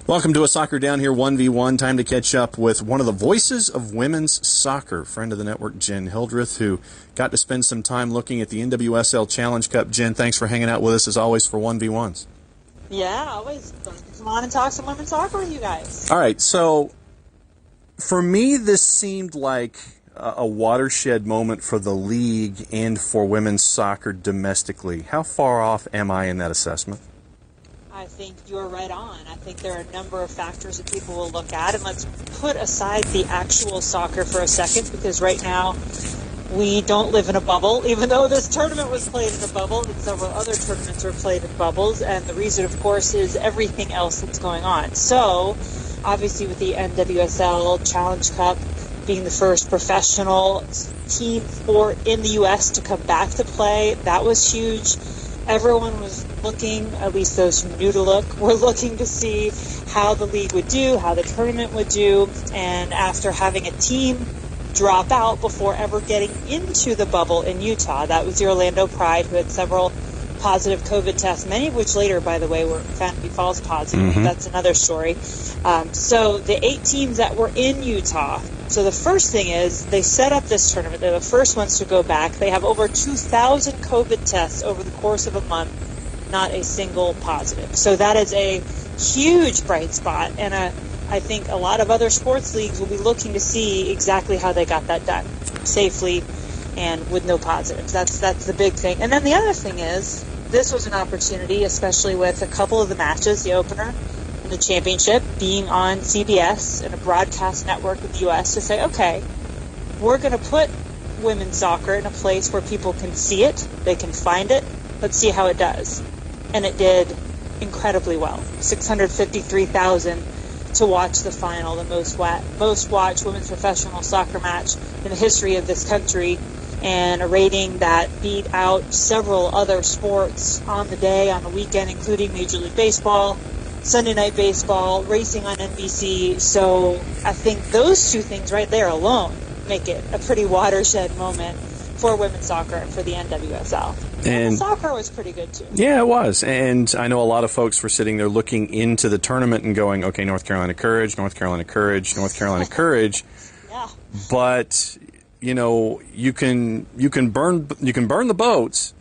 Welcome to A Soccer Down Here 1v1. Time to catch up with one of the voices of women's soccer, friend of the network, Jenn Hildreth, who got to spend some time looking at the NWSL Challenge Cup. Jenn, thanks for hanging out with us as always for 1v1s. Yeah, always fun to come on and talk some women's soccer with you guys. All right, so for me, this seemed like a watershed moment for the league and for women's soccer domestically. How far off am I in that assessment? I think you're right on. I think there are a number of factors that people will look at, and let's put aside the actual soccer for a second, because right now we don't live in a bubble, even though this tournament was played in a bubble and several other tournaments were played in bubbles, and the reason, of course, is everything else that's going on. So, obviously with the NWSL Challenge Cup being the first professional team sport in the U.S. to come back to play, that was huge. Everyone was looking, at least those who knew to look, were looking to see how the league would do, how the tournament would do, and after having a team drop out before ever getting into the bubble in Utah, that was the Orlando Pride, who had several positive COVID tests, many of which later, by the way, were found to be false positive. Mm-hmm. That's another story. So the 8 teams that were in Utah, so the first thing is they set up this tournament. They're the first ones to go back. They have over 2,000 COVID tests over the course of a month, not a single positive. So that is a huge bright spot, and I think a lot of other sports leagues will be looking to see exactly how they got that done safely and with no positives. That's the big thing. And then the other thing is, this was an opportunity, especially with a couple of the matches, the opener and the championship, being on CBS and a broadcast network in the U.S., to say, okay, we're going to put women's soccer in a place where people can see it, they can find it, let's see how it does. And it did incredibly well. 653,000 to watch the final, the most watched women's professional soccer match in the history of this country, and a rating that beat out several other sports on the day, on the weekend, including Major League Baseball, Sunday Night Baseball, racing on NBC. So I think those two things right there alone make it a pretty watershed moment for women's soccer and for the NWSL. And soccer was pretty good too. Yeah, it was. And I know a lot of folks were sitting there looking into the tournament and going, okay, North Carolina Courage, North Carolina Courage, North Carolina Courage. Yeah. But you know, you can burn the boats,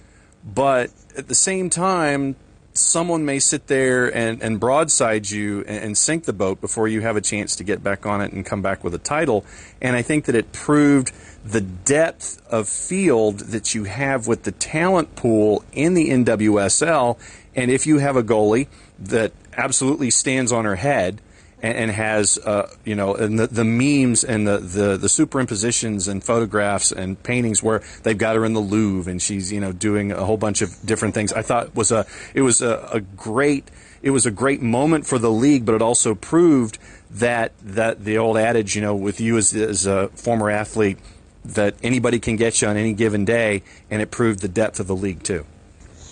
but at the same time, someone may sit there and broadside you and sink the boat before you have a chance to get back on it and come back with a title. And I think that it proved the depth of field that you have with the talent pool in the NWSL. And if you have a goalie that absolutely stands on her head and has, and the memes and the superimpositions and photographs and paintings where they've got her in the Louvre and she's, doing a whole bunch of different things. I thought it was a great moment for the league, but it also proved that the old adage, with you as a former athlete, that anybody can get you on any given day, and it proved the depth of the league too.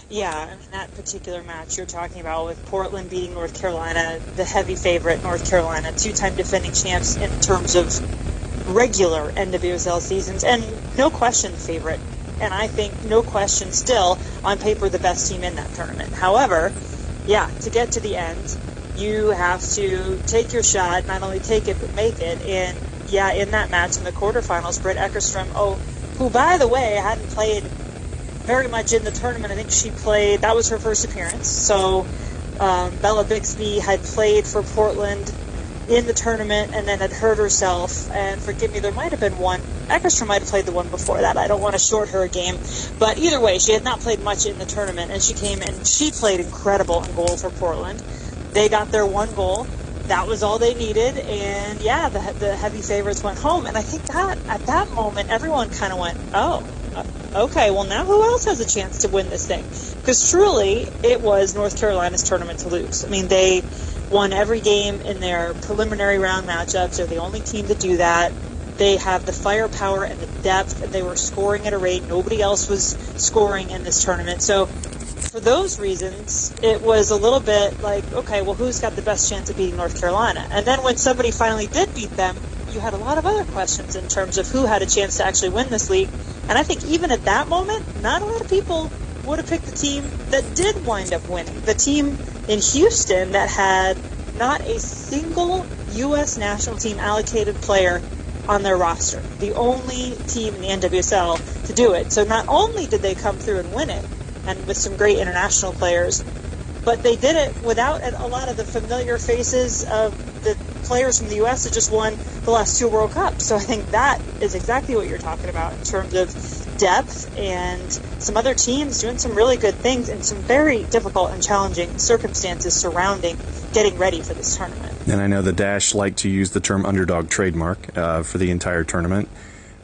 Yeah, I mean, that particular match you're talking about with Portland beating North Carolina, the heavy favorite North Carolina, 2-time defending champs in terms of regular NWSL seasons, and no question the favorite. And I think no question still, on paper, the best team in that tournament. However, yeah, to get to the end, you have to take your shot, not only take it, but make it. And yeah, in that match in the quarterfinals, Britt Eckerstrom, who, by the way, hadn't played very much in the tournament. I think that was her first appearance. So Bella Bixby had played for Portland in the tournament and then had hurt herself. And forgive me, there might have been one. Eckerstrom might have played the one before that. I don't want to short her a game. But either way, she had not played much in the tournament. And she came and she played incredible in goal for Portland. They got their one goal. That was all they needed. And yeah, the heavy favorites went home. And I think that at that moment, everyone kind of went, okay, well, now who else has a chance to win this thing? Because truly, it was North Carolina's tournament to lose. I mean, they won every game in their preliminary round matchups. They're the only team to do that. They have the firepower and the depth, and they were scoring at a rate nobody else was scoring in this tournament. So for those reasons, it was a little bit like, okay, well, who's got the best chance of beating North Carolina? And then when somebody finally did beat them, you had a lot of other questions in terms of who had a chance to actually win this league. And I think even at that moment, not a lot of people would have picked the team that did wind up winning. The team in Houston that had not a single U.S. national team allocated player on their roster. The only team in the NWSL to do it. So not only did they come through and win it, and with some great international players, but they did it without a lot of the familiar faces of the players from the U.S. that just won the last 2 World Cups. So I think that is exactly what you're talking about in terms of depth, and some other teams doing some really good things in some very difficult and challenging circumstances surrounding getting ready for this tournament. And I know the Dash like to use the term underdog trademark for the entire tournament.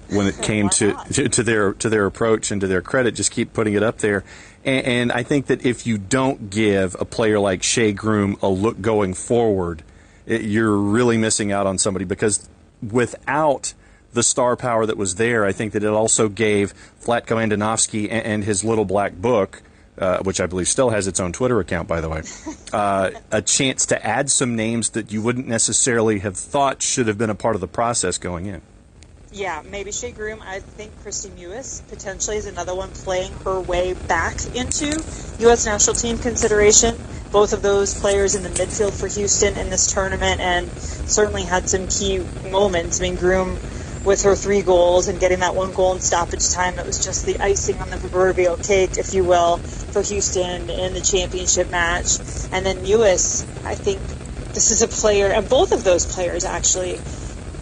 When it came to their approach and to their credit, just keep putting it up there. And I think that if you don't give a player like Shea Groom a look going forward, you're really missing out on somebody, because without the star power that was there, I think that it also gave Vlatko Andonovski and his little black book, which I believe still has its own Twitter account, by the way, a chance to add some names that you wouldn't necessarily have thought should have been a part of the process going in. Yeah, maybe Shea Groom. I think Christy Mewis potentially is another one playing her way back into U.S. national team consideration. Both of those players in the midfield for Houston in this tournament, and certainly had some key moments. I mean, Groom with her 3 goals and getting that 1 goal in stoppage time, that was just the icing on the proverbial cake, if you will, for Houston in the championship match. And then Mewis, I think this is a player, and both of those players actually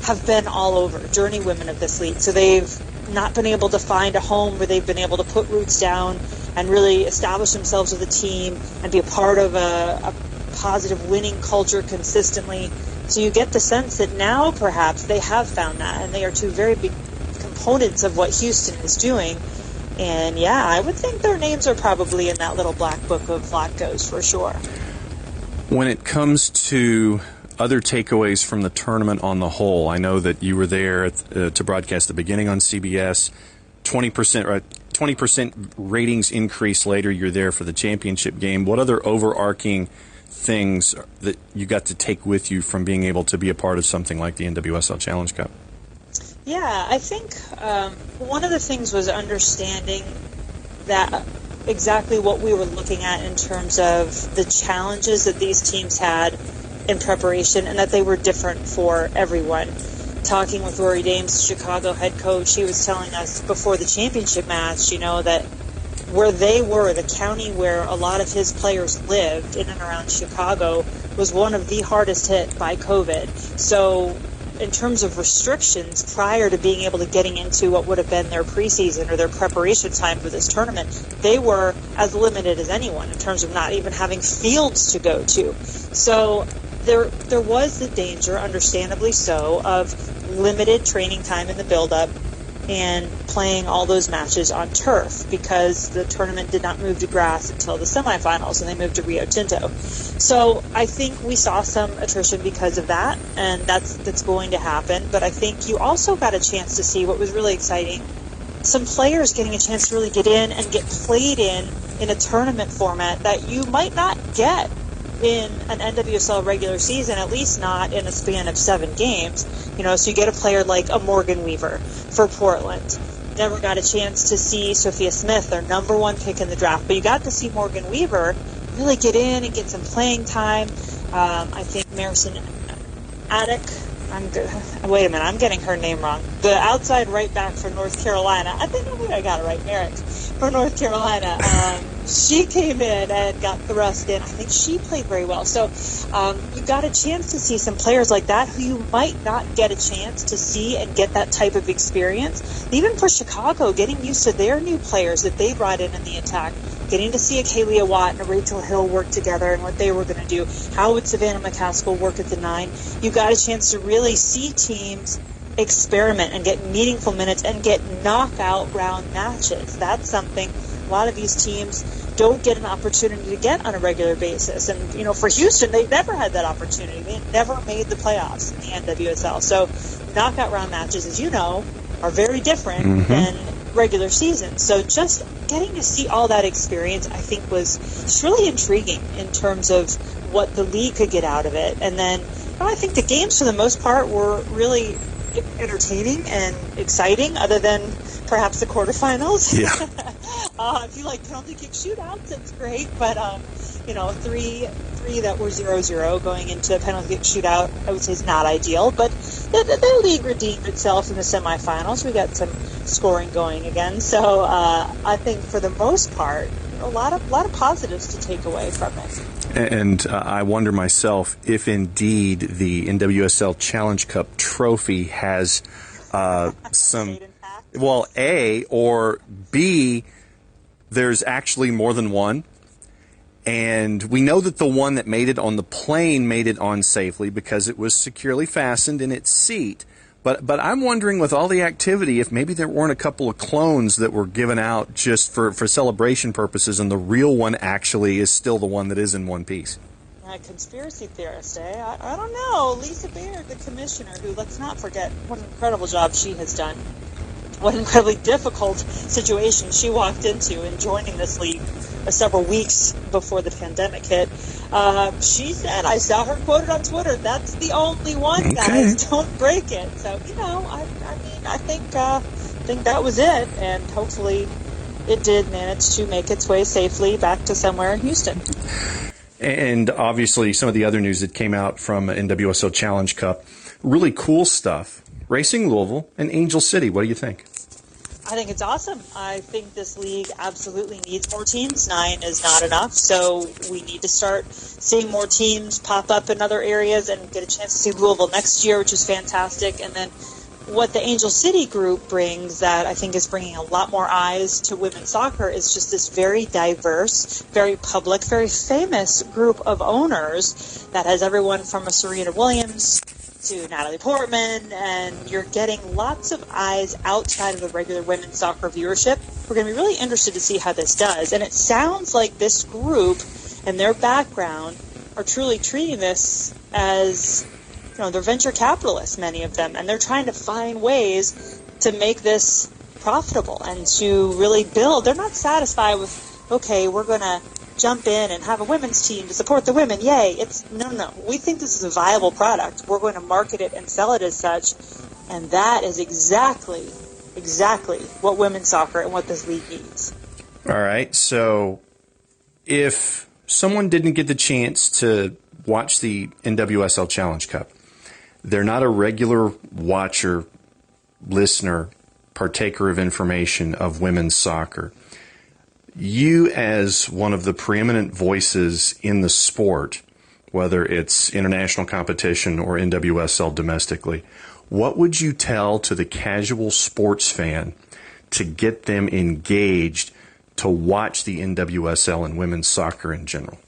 have been all over, journey women of this league. So they've not been able to find a home where they've been able to put roots down and really establish themselves with a team and be a part of a positive winning culture consistently. So you get the sense that now perhaps they have found that, and they are 2 very big components of what Houston is doing. And yeah, I would think their names are probably in that little black book of Vlatko's for sure. When it comes to other takeaways from the tournament on the whole, I know that you were there to broadcast the beginning on CBS. 20% ratings increase later, you're there for the championship game. What other overarching things that you got to take with you from being able to be a part of something like the NWSL Challenge Cup? Yeah, I think one of the things was understanding that exactly what we were looking at in terms of the challenges that these teams had in preparation, and that they were different for everyone. Talking with Rory Dames, Chicago head coach, he was telling us before the championship match, you know, that where they were, the county where a lot of his players lived in and around Chicago, was one of the hardest hit by COVID. So in terms of restrictions prior to being able to getting into what would have been their preseason or their preparation time for this tournament, they were as limited as anyone in terms of not even having fields to go to. So there was the danger, understandably so, of limited training time in the build-up and playing all those matches on turf, because the tournament did not move to grass until the semifinals, and they moved to Rio Tinto. So I think we saw some attrition because of that, and that's going to happen. But I think you also got a chance to see what was really exciting, some players getting a chance to really get in and get played in a tournament format that you might not get in an NWSL regular season, at least not in a span of 7 games. You know, so you get a player like a Morgan Weaver for Portland. Never got a chance to see Sophia Smith, their number 1 pick in the draft, but you got to see Morgan Weaver really get in and get some playing time. I think Marison Addick, wait a minute, I'm getting her name wrong. The outside right back for North Carolina. I think I got it right, Merrick, for North Carolina. She came in and got thrust in. I think she played very well. So you got a chance to see some players like that who you might not get a chance to see and get that type of experience. Even for Chicago, getting used to their new players that they brought in the attack, getting to see a Kaylia Watt and a Rachel Hill work together and what they were going to do. How would Savannah McCaskill work at the 9? You got a chance to really see teams experiment and get meaningful minutes and get knockout round matches. That's something a lot of these teams don't get an opportunity to get on a regular basis. And, you know, for Houston, they've never had that opportunity. They never made the playoffs in the NWSL. So knockout round matches, as you know, are very different than regular season. So just getting to see all that experience, I think, was just really intriguing in terms of what the league could get out of it. And then I think the games, for the most part, were really entertaining and exciting, other than perhaps the quarterfinals. Yeah. If you like penalty kick shootouts, it's great, but three that were 0-0 going into a penalty kick shootout, I would say is not ideal. But the league redeemed itself in the semifinals. We got some scoring going again, so I think for the most part, a lot of positives to take away from it. And I wonder myself if indeed the NWSL Challenge Cup trophy has some, well, A, or B, there's actually more than one. And we know that the one that made it on the plane made it on safely because it was securely fastened in its seat. But I'm wondering, with all the activity, if maybe there weren't a couple of clones that were given out just for celebration purposes, and the real one actually is still the one that is in one piece. Conspiracy theorist, eh? I don't know. Lisa Baird, the commissioner, who, let's not forget, what an incredible job she has done. What an incredibly difficult situation she walked into in joining this league several weeks before the pandemic hit. She said, I saw her quoted on Twitter, that's the only one, guys. Don't break it. So, I think that was it, and hopefully it did manage to make its way safely back to somewhere in Houston. And obviously some of the other news that came out from NWSL Challenge Cup, really cool stuff. Racing Louisville and Angel City, what do you think? I think it's awesome. I think this league absolutely needs more teams. 9 is not enough, so we need to start seeing more teams pop up in other areas and get a chance to see Louisville next year, which is fantastic. And then what the Angel City group brings that I think is bringing a lot more eyes to women's soccer is just this very diverse, very public, very famous group of owners that has everyone from a Serena Williams to Natalie Portman, and you're getting lots of eyes outside of the regular women's soccer viewership. We're going to be really interested to see how this does. And it sounds like this group and their background are truly treating this as, they're venture capitalists, many of them, and they're trying to find ways to make this profitable and to really build. They're not satisfied with, okay, we're going to jump in and have a women's team to support the women. Yay. It's no. We think this is a viable product. We're going to market it and sell it as such. And that is exactly what women's soccer and what this league needs. All right. So if someone didn't get the chance to watch the NWSL Challenge Cup, they're not a regular watcher, listener, partaker of information of women's soccer, you, as one of the preeminent voices in the sport, whether it's international competition or NWSL domestically, what would you tell to the casual sports fan to get them engaged to watch the NWSL and women's soccer in general?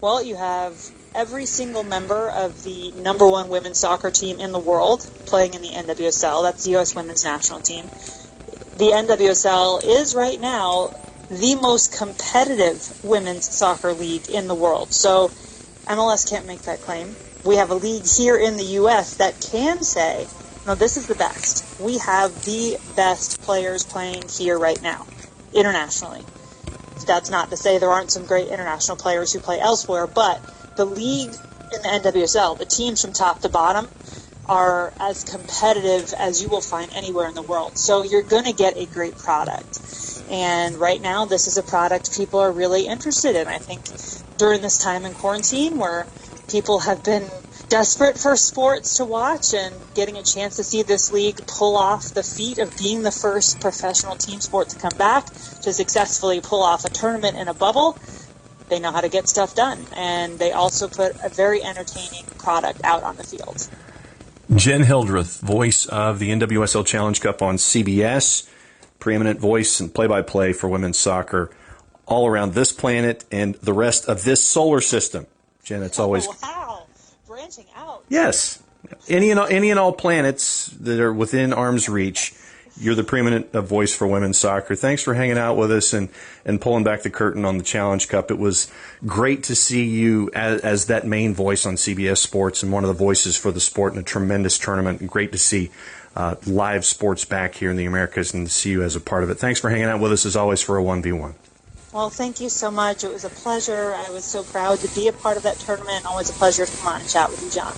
Well, you have every single member of the number one women's soccer team in the world playing in the NWSL. That's the U.S. women's national team. The NWSL is right now the most competitive women's soccer league in the world. So MLS can't make that claim. We have a league here in the U.S. that can say, no, this is the best. We have the best players playing here right now, internationally. That's not to say there aren't some great international players who play elsewhere, but the league in the NWSL, the teams from top to bottom, are as competitive as you will find anywhere in the world. So you're going to get a great product. And right now, this is a product people are really interested in. I think during this time in quarantine where people have been desperate for sports to watch and getting a chance to see this league pull off the feat of being the first professional team sport to come back, to successfully pull off a tournament in a bubble, they know how to get stuff done. And they also put a very entertaining product out on the field. Jenn Hildreth, voice of the NWSL Challenge Cup on CBS, preeminent voice and play-by-play for women's soccer all around this planet and the rest of this solar system. Jenn, it's always... Wow, branching out. Yes. Any and all planets that are within arm's reach, you're the preeminent voice for women's soccer. Thanks for hanging out with us and pulling back the curtain on the Challenge Cup. It was great to see you as that main voice on CBS Sports and one of the voices for the sport in a tremendous tournament. And great to see live sports back here in the Americas and to see you as a part of it. Thanks for hanging out with us, as always, for a 1v1. Well, thank you so much. It was a pleasure. I was so proud to be a part of that tournament. Always a pleasure to come on and chat with you, John.